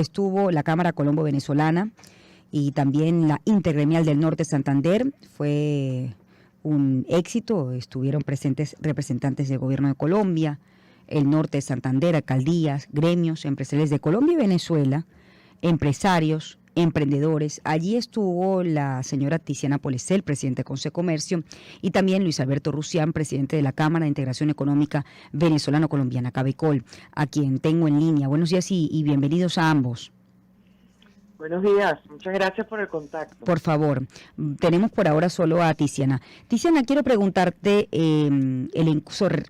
estuvo la Cámara Colombo-Venezolana y también la Intergremial del Norte Santander. Fue un éxito, estuvieron presentes representantes del Gobierno de Colombia, el Norte de Santander, alcaldías, gremios, empresarios de Colombia y Venezuela, empresarios, emprendedores. Allí estuvo la señora Tiziana Polecel, presidenta de Consejo de Comercio, y también Luis Alberto Rusián, presidente de la Cámara de Integración Económica Venezolano-Colombiana, CABECOL, a quien tengo en línea. Buenos días y bienvenidos a ambos. Buenos días, muchas gracias por el contacto. Por favor, tenemos por ahora solo a Tiziana. Tiziana, quiero preguntarte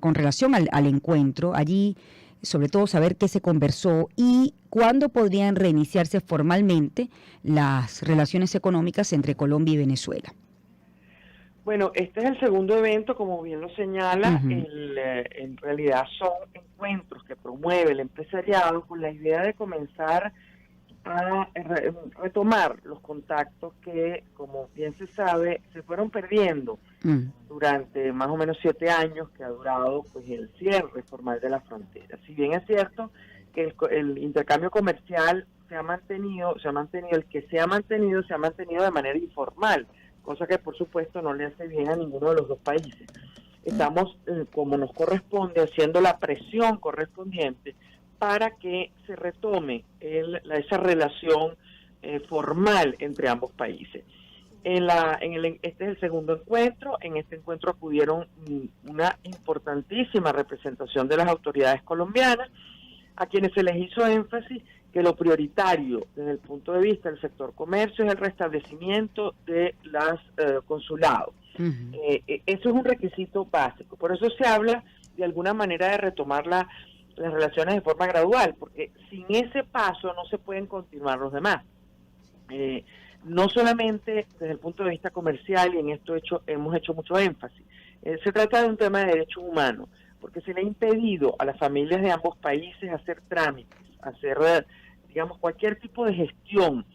con relación al encuentro, allí sobre todo saber qué se conversó y cuándo podrían reiniciarse formalmente las relaciones económicas entre Colombia y Venezuela. Bueno, este es el segundo evento, como bien lo señala, en realidad son encuentros que promueve el empresariado con la idea de comenzar a retomar los contactos que, como bien se sabe, se fueron perdiendo durante más o menos 7 años que ha durado pues el cierre formal de la frontera. Si bien es cierto que el intercambio comercial se ha mantenido de manera informal, cosa que por supuesto no le hace bien a ninguno de los dos países. Estamos, como nos corresponde, haciendo la presión correspondiente para que se retome esa relación formal entre ambos países. Este es el segundo encuentro. En este encuentro acudieron una importantísima representación de las autoridades colombianas, a quienes se les hizo énfasis que lo prioritario desde el punto de vista del sector comercio es el restablecimiento de los consulados. Eso es un requisito básico. Por eso se habla de alguna manera de retomar las relaciones de forma gradual, porque sin ese paso no se pueden continuar los demás. No solamente desde el punto de vista comercial, y en esto hemos hecho mucho énfasis, se trata de un tema de derechos humanos, porque se le ha impedido a las familias de ambos países hacer trámites, hacer, digamos, cualquier tipo de gestión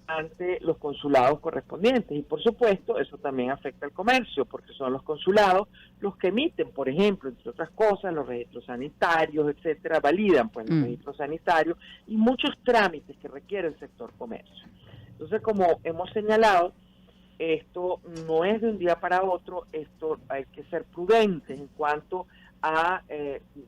ante los consulados correspondientes. Y por supuesto, eso también afecta al comercio, porque son los consulados los que emiten, por ejemplo, entre otras cosas, los registros sanitarios, etcétera, validan pues los registros sanitarios y muchos trámites que requiere el sector comercio. Entonces, como hemos señalado, esto no es de un día para otro, esto hay que ser prudentes en cuanto a,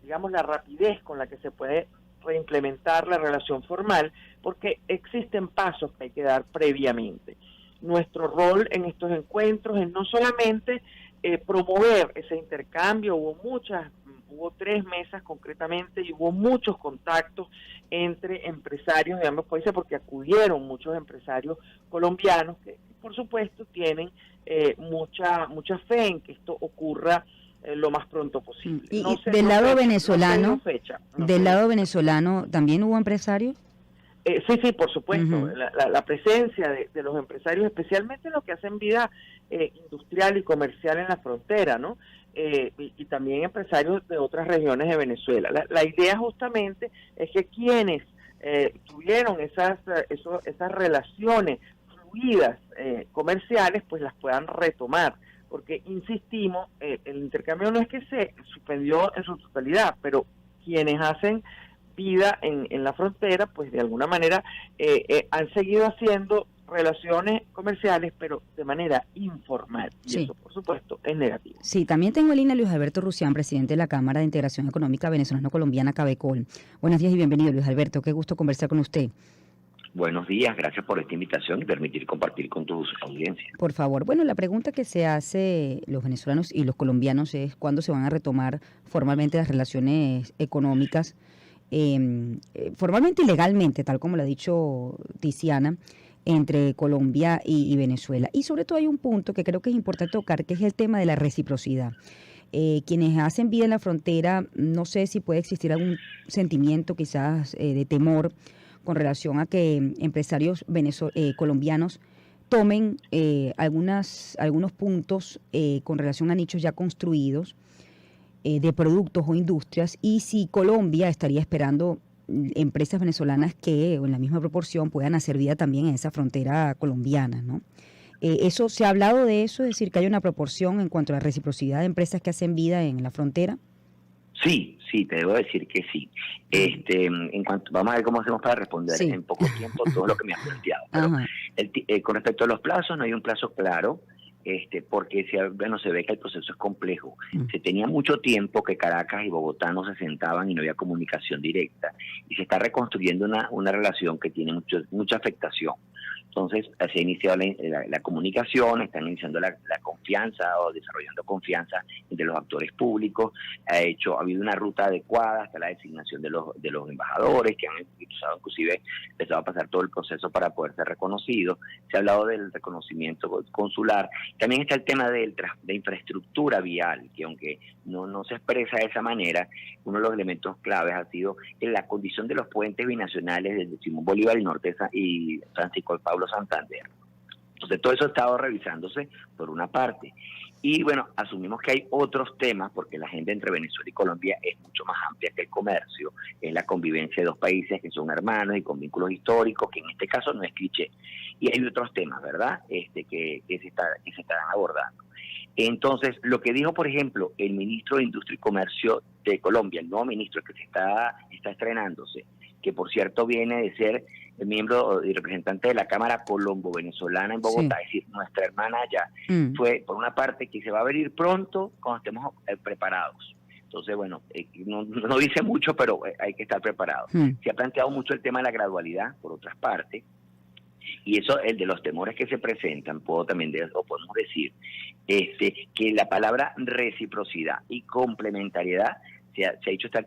digamos, la rapidez con la que se puede reimplementar la relación formal, porque existen pasos que hay que dar previamente. Nuestro rol en estos encuentros es no solamente promover ese intercambio, hubo 3 mesas concretamente y hubo muchos contactos entre empresarios de ambos países, porque acudieron muchos empresarios colombianos que por supuesto tienen mucha fe en que esto ocurra lo más pronto posible. Y del lado venezolano, lado venezolano, ¿también hubo empresarios? Sí, por supuesto. La presencia de los empresarios, especialmente los que hacen vida industrial y comercial en la frontera, ¿no? Y también empresarios de otras regiones de Venezuela. La idea justamente es que quienes tuvieron esas relaciones fluidas comerciales, pues las puedan retomar. Porque, insistimos, el intercambio no es que se suspendió en su totalidad, pero quienes hacen vida en la frontera, pues de alguna manera han seguido haciendo relaciones comerciales, pero de manera informal. Y eso, por supuesto, es negativo. Sí, también tengo en línea a Luis Alberto Rusián, presidente de la Cámara de Integración Económica Venezolano-Colombiana, CABECOL. Buenos días y bienvenido, Luis Alberto. Qué gusto conversar con usted. Buenos días, gracias por esta invitación y permitir compartir con tus audiencias. Por favor, bueno, la pregunta que se hace los venezolanos y los colombianos es cuándo se van a retomar formalmente las relaciones económicas, formalmente y legalmente, tal como lo ha dicho Tiziana, entre Colombia y Venezuela. Y sobre todo hay un punto que creo que es importante tocar, que es el tema de la reciprocidad. Quienes hacen vida en la frontera, no sé si puede existir algún sentimiento quizás de temor con relación a que empresarios colombianos tomen algunos puntos con relación a nichos ya construidos de productos o industrias, y si Colombia estaría esperando empresas venezolanas que en la misma proporción puedan hacer vida también en esa frontera colombiana, ¿no? Eso, ¿se ha hablado de eso? Es decir, que hay una proporción en cuanto a la reciprocidad de empresas que hacen vida en la frontera. Sí, sí, te debo decir que sí. En cuanto, vamos a ver cómo hacemos para responder Sí. en poco tiempo todo lo que me has planteado. Pero Ajá. con respecto a los plazos, no hay un plazo claro, porque bueno, se ve que el proceso es complejo. Mm. Se tenía mucho tiempo que Caracas y Bogotá no se sentaban y no había comunicación directa. Y se está reconstruyendo una relación que tiene mucha afectación. Entonces, se ha iniciado la comunicación, están iniciando la confianza o desarrollando confianza entre los actores públicos. Ha habido una ruta adecuada hasta la designación de los embajadores, que han usado, inclusive empezado a pasar todo el proceso para poder ser reconocidos. Se ha hablado del reconocimiento consular. También está el tema de infraestructura vial, que aunque no se expresa de esa manera, uno de los elementos claves ha sido en la condición de los puentes binacionales desde Simón Bolívar y Norte y Francisco Pablo Santander. Entonces todo eso ha estado revisándose por una parte. Y bueno, asumimos que hay otros temas, porque la agenda entre Venezuela y Colombia es mucho más amplia que el comercio, es la convivencia de dos países que son hermanos y con vínculos históricos, que en este caso no es cliché. Y hay otros temas, ¿verdad?, que se están abordando. Entonces, lo que dijo, por ejemplo, el ministro de Industria y Comercio de Colombia, el nuevo ministro que está estrenándose, que por cierto viene de ser el miembro y representante de la Cámara Colombo-Venezolana en Bogotá, Sí. es decir, nuestra hermana allá, Mm. fue por una parte que se va a abrir pronto cuando estemos preparados. Entonces, bueno, no dice mucho, pero hay que estar preparados. Mm. Se ha planteado mucho el tema de la gradualidad, por otras partes, y eso, el de los temores que se presentan, podemos decir, que la palabra reciprocidad y complementariedad se ha hecho hasta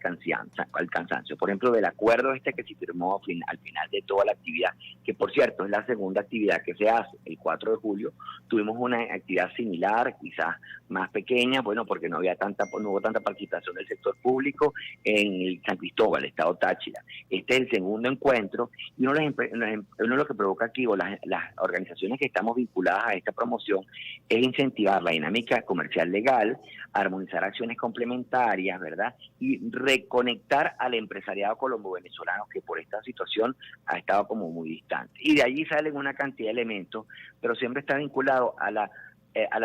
el cansancio. Por ejemplo, del acuerdo que se firmó al final de toda la actividad, que por cierto es la segunda actividad que se hace, el 4 de julio, tuvimos una actividad similar, quizás más pequeña, bueno, porque no hubo tanta participación del sector público en el San Cristóbal, estado Táchira. Este es el segundo encuentro, y uno lo que provoca aquí, o las organizaciones que estamos vinculadas a esta promoción, es incentivar la dinámica comercial legal, armonizar acciones complementarias, ¿verdad?, y reconectar al empresariado colombo-venezolano que por esta situación ha estado como muy distante. Y de allí salen una cantidad de elementos, pero siempre está vinculado a la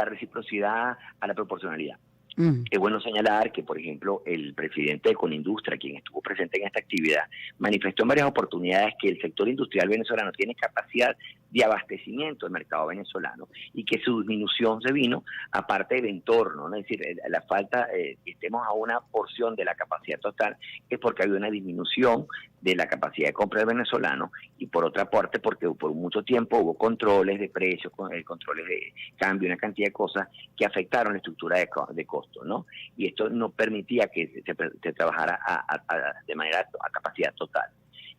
reciprocidad, a la proporcionalidad. Mm. Es bueno señalar que, por ejemplo, el presidente de Conindustria, quien estuvo presente en esta actividad, manifestó en varias oportunidades que el sector industrial venezolano tiene capacidad de abastecimiento del mercado venezolano y que su disminución se vino aparte del entorno, ¿no? Es decir, la falta, que estemos a una porción de la capacidad total, es porque había una disminución de la capacidad de compra del venezolano, y por otra parte porque por mucho tiempo hubo controles de precios, controles de cambio, una cantidad de cosas que afectaron la estructura de costo, ¿no? Y esto no permitía que se trabajara de manera a capacidad total.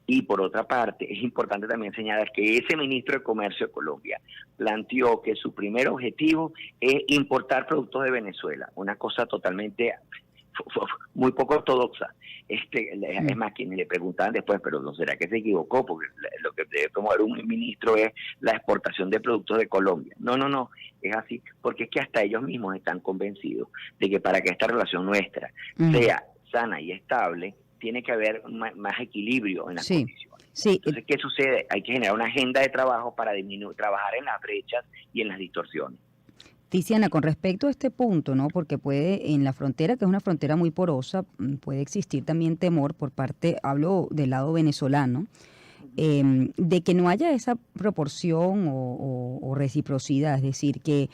Y por otra parte, es importante también señalar que ese ministro de Comercio de Colombia planteó que su primer objetivo es importar productos de Venezuela, una cosa totalmente muy poco ortodoxa. Es más, quienes le preguntaban después, pero ¿no será que se equivocó? Porque lo que debe promover un ministro es la exportación de productos de Colombia. No, es así, porque es que hasta ellos mismos están convencidos de que para que esta relación nuestra sea sana y estable, tiene que haber más equilibrio en las condiciones. Sí. Entonces, ¿qué sucede? Hay que generar una agenda de trabajo para trabajar en las brechas y en las distorsiones. Tiziana, con respecto a este punto, ¿no? Porque en la frontera, que es una frontera muy porosa, puede existir también temor por parte, hablo del lado venezolano, de que no haya esa proporción o reciprocidad, es decir, que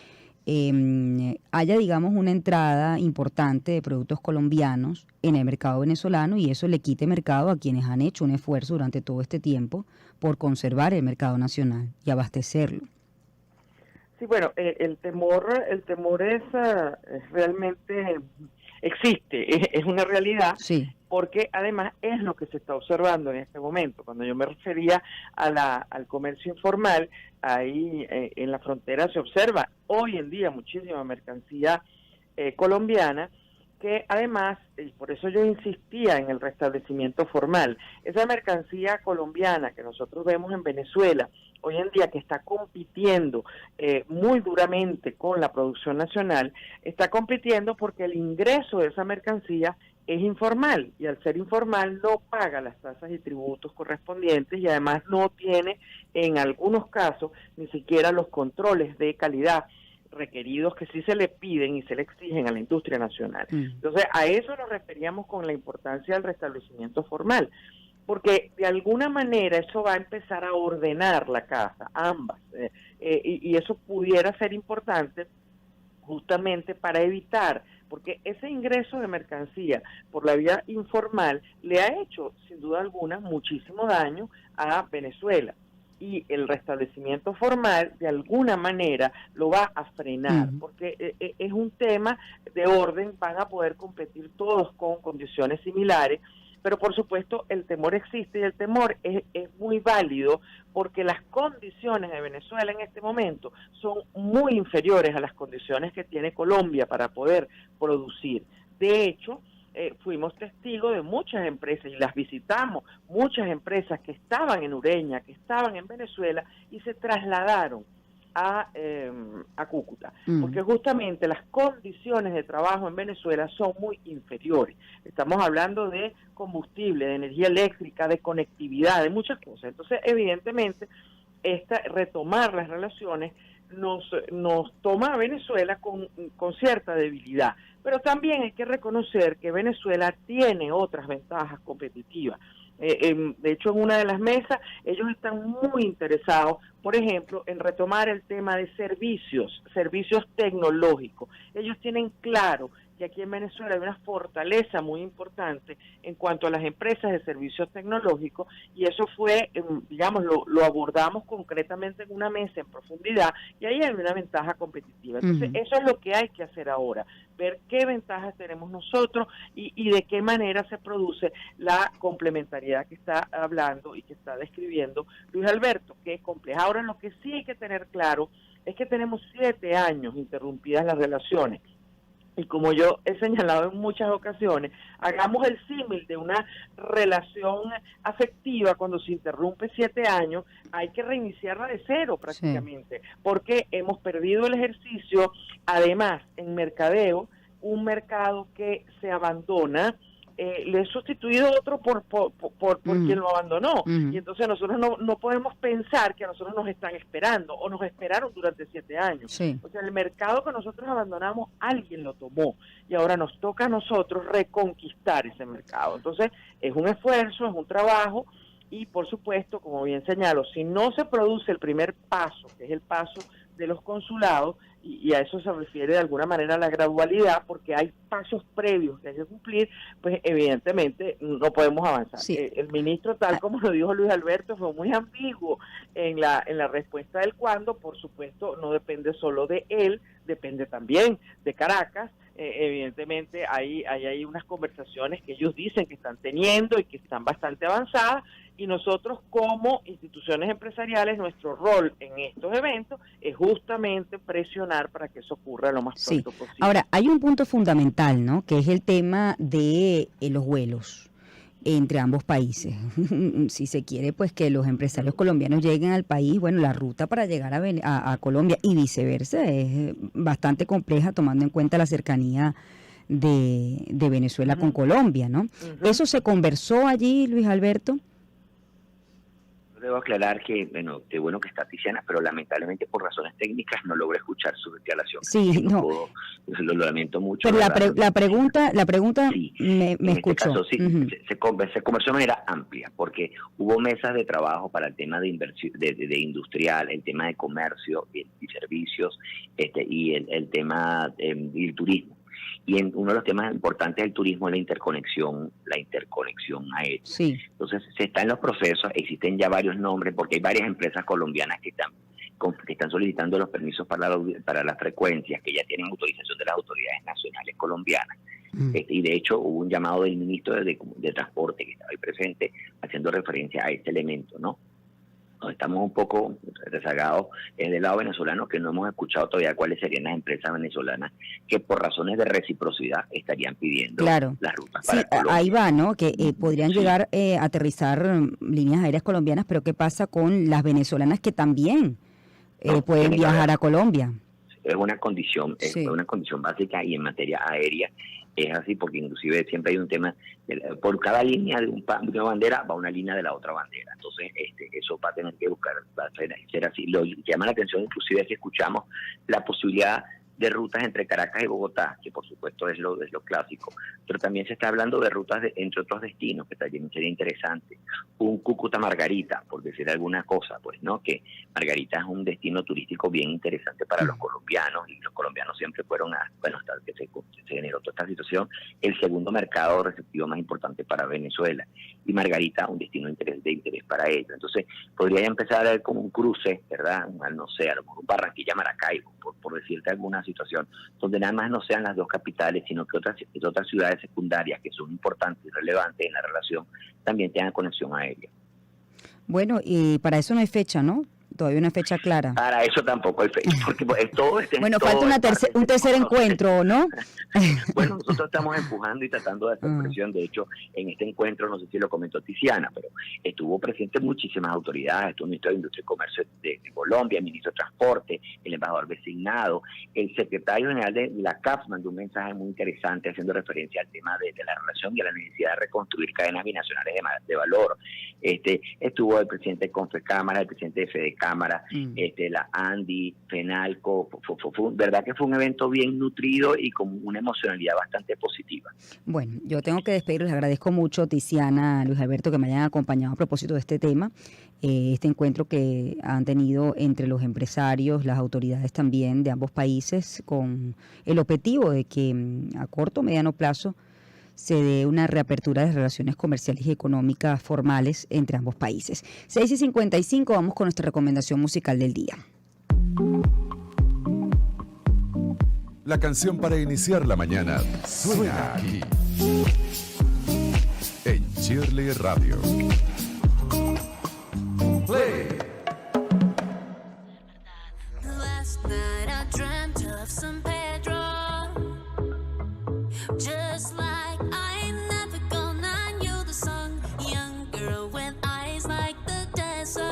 haya, digamos, una entrada importante de productos colombianos en el mercado venezolano, y eso le quite mercado a quienes han hecho un esfuerzo durante todo este tiempo por conservar el mercado nacional y abastecerlo. Sí, bueno, el temor es realmente existe, es una realidad. Sí. Porque además es lo que se está observando en este momento. Cuando yo me refería al comercio informal, ahí en la frontera se observa hoy en día muchísima mercancía colombiana, que además, y por eso yo insistía en el restablecimiento formal, esa mercancía colombiana que nosotros vemos en Venezuela hoy en día, que está compitiendo muy duramente con la producción nacional, está compitiendo porque el ingreso de esa mercancía es informal, y al ser informal no paga las tasas y tributos correspondientes, y además no tiene en algunos casos ni siquiera los controles de calidad requeridos que sí se le piden y se le exigen a la industria nacional. Entonces, a eso nos referíamos con la importancia del restablecimiento formal, porque de alguna manera eso va a empezar a ordenar la casa, ambas, y eso pudiera ser importante justamente para evitar, porque ese ingreso de mercancía por la vía informal le ha hecho, sin duda alguna, muchísimo daño a Venezuela. Y el restablecimiento formal, de alguna manera, lo va a frenar, porque es un tema de orden, van a poder competir todos con condiciones similares, pero por supuesto el temor existe y el temor es muy válido porque las condiciones de Venezuela en este momento son muy inferiores a las condiciones que tiene Colombia para poder producir. De hecho, fuimos testigos de muchas empresas y las visitamos, muchas empresas que estaban en Ureña, que estaban en Venezuela y se trasladaron a Cúcuta, porque justamente las condiciones de trabajo en Venezuela son muy inferiores. Estamos hablando de combustible, de energía eléctrica, de conectividad, de muchas cosas. Entonces, evidentemente, retomar las relaciones nos toma a Venezuela con cierta debilidad, pero también hay que reconocer que Venezuela tiene otras ventajas competitivas. De hecho, en una de las mesas, ellos están muy interesados, por ejemplo, en retomar el tema de servicios tecnológicos. Ellos tienen claro que aquí en Venezuela hay una fortaleza muy importante en cuanto a las empresas de servicios tecnológicos, y eso fue, digamos, lo abordamos concretamente en una mesa en profundidad, y ahí hay una ventaja competitiva. Entonces, eso es lo que hay que hacer ahora, ver qué ventajas tenemos nosotros y de qué manera se produce la complementariedad que está hablando y que está describiendo Luis Alberto, que es compleja. Ahora, lo que sí hay que tener claro es que tenemos 7 años interrumpidas las relaciones. Y como yo he señalado en muchas ocasiones, hagamos el símil de una relación afectiva. Cuando se interrumpe 7 años, hay que reiniciarla de cero prácticamente, porque hemos perdido el ejercicio. Además, en mercadeo, un mercado que se abandona, le he sustituido otro por quien lo abandonó, y entonces nosotros no podemos pensar que a nosotros nos están esperando o nos esperaron durante 7 años. O sea, el mercado que nosotros abandonamos, alguien lo tomó y ahora nos toca a nosotros reconquistar ese mercado. Entonces es un esfuerzo, es un trabajo, y por supuesto, como bien señalo, si no se produce el primer paso, que es el paso de los consulados, y a eso se refiere de alguna manera la gradualidad, porque hay pasos previos que hay que cumplir, pues evidentemente no podemos avanzar. El ministro, tal como lo dijo Luis Alberto, fue muy ambiguo en la respuesta del cuándo. Por supuesto, no depende solo de él, depende también de Caracas. Evidentemente hay unas conversaciones que ellos dicen que están teniendo y que están bastante avanzadas, y nosotros como instituciones empresariales, nuestro rol en estos eventos es justamente presionar para que eso ocurra lo más pronto posible. Ahora, hay un punto fundamental, ¿no?, que es el tema de los vuelos entre ambos países. Si se quiere, pues que los empresarios colombianos lleguen al país, bueno, la ruta para llegar a Colombia y viceversa es bastante compleja, tomando en cuenta la cercanía de Venezuela con Colombia, ¿no? ¿Eso se conversó allí, Luis Alberto? Debo aclarar que, bueno, qué bueno que está Tiziana, pero lamentablemente por razones técnicas no logré escuchar su declaración. Sí, lo lamento mucho. Pero la pregunta sí, me escuchó. En este caso, sí, se conversó de manera amplia, porque hubo mesas de trabajo para el tema de inversión, de industrial, el tema de comercio y servicios, y el tema del turismo. Y uno de los temas importantes del turismo es la interconexión aérea. Sí. Entonces, se está en los procesos, existen ya varios nombres, porque hay varias empresas colombianas que están solicitando los permisos para las frecuencias, que ya tienen autorización de las autoridades nacionales colombianas. Y de hecho, hubo un llamado del ministro de Transporte, que estaba ahí presente, haciendo referencia a este elemento, ¿no? Estamos un poco rezagados del lado venezolano, que no hemos escuchado todavía cuáles serían las empresas venezolanas que por razones de reciprocidad estarían pidiendo las rutas para Colombia. Ahí va, ¿no? Que podrían llegar a aterrizar líneas aéreas colombianas, pero ¿qué pasa con las venezolanas que también pueden viajar a Colombia? Es una condición, una condición básica, y en materia aérea Es así porque inclusive siempre hay un tema, por cada línea de una bandera va una línea de la otra bandera. Entonces eso va a tener que buscar, va a ser así. Lo que llama la atención inclusive es que escuchamos la posibilidad de rutas entre Caracas y Bogotá, que por supuesto es lo clásico, pero también se está hablando de rutas entre otros destinos, que también sería interesante. Un Cúcuta-Margarita, por decir alguna cosa, pues, ¿no? Que Margarita es un destino turístico bien interesante para los colombianos, y los colombianos siempre fueron, hasta que se generó toda esta situación, el segundo mercado receptivo más importante para Venezuela, y Margarita un destino de interés para ellos. Entonces, podría empezar a ver como un cruce, ¿verdad? No sé, a lo mejor un Barranquilla-Maracaibo, por decirte alguna situación, donde nada más no sean las dos capitales, sino que otras ciudades secundarias que son importantes y relevantes en la relación también tengan conexión aérea. Bueno, y para eso no hay fecha, ¿no? Todavía una fecha clara. Para eso tampoco hay fecha, porque todo bueno, falta un tercer encuentro, ¿no? Bueno, nosotros estamos empujando y tratando de hacer presión. De hecho, en este encuentro, no sé si lo comentó Tiziana, pero estuvo presente muchísimas autoridades. Estuvo el ministro de Industria y Comercio de Colombia, el ministro de Transporte, el embajador designado, el secretario general de la CAPS mandó un mensaje muy interesante haciendo referencia al tema de la relación y a la necesidad de reconstruir cadenas binacionales de valor. Estuvo el presidente de Confecámara, el presidente de Fedecámara, la Andi, Fenalco, verdad que fue un evento bien nutrido y con una emocionalidad bastante positiva. Bueno, yo tengo que despedirles, les agradezco mucho, Tiziana, Luis Alberto, que me hayan acompañado a propósito de este tema, este encuentro que han tenido entre los empresarios, las autoridades también de ambos países, con el objetivo de que a corto o mediano plazo se dé una reapertura de relaciones comerciales y económicas formales entre ambos países. 6:55, vamos con nuestra recomendación musical del día. La canción para iniciar la mañana suena aquí, en Shirley Radio. Play. Last night I dreamt of San Pedro, just like I never gonna knew the song. Young girl with eyes like the desert.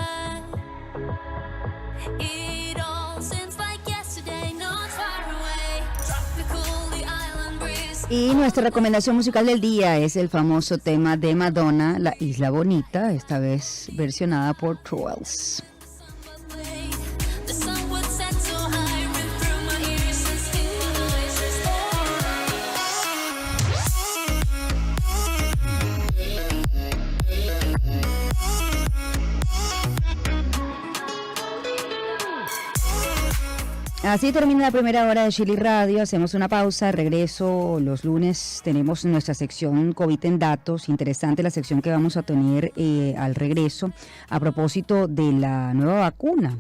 It all seems like yesterday, not far away. Tropical, the island breeze. Y nuestra recomendación musical del día es el famoso tema de Madonna, La Isla Bonita, esta vez versionada por Troels. The sun would set so high, rip through my ears and sting my eyes. Así termina la primera hora de Shirley Radio, hacemos una pausa, regreso, los lunes tenemos nuestra sección COVID en datos, interesante la sección que vamos a tener al regreso a propósito de la nueva vacuna.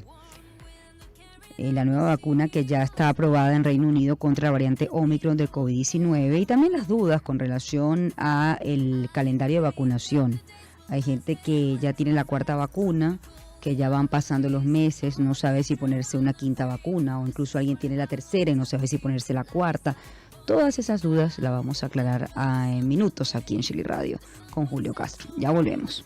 La nueva vacuna que ya está aprobada en Reino Unido contra la variante Omicron del COVID-19 y también las dudas con relación a el calendario de vacunación. Hay gente que ya tiene la cuarta vacuna, que ya van pasando los meses, no sabe si ponerse una quinta vacuna o incluso alguien tiene la tercera y no sabe si ponerse la cuarta. Todas esas dudas las vamos a aclarar en minutos aquí en Shirley Radio con Julio Castro. Ya volvemos.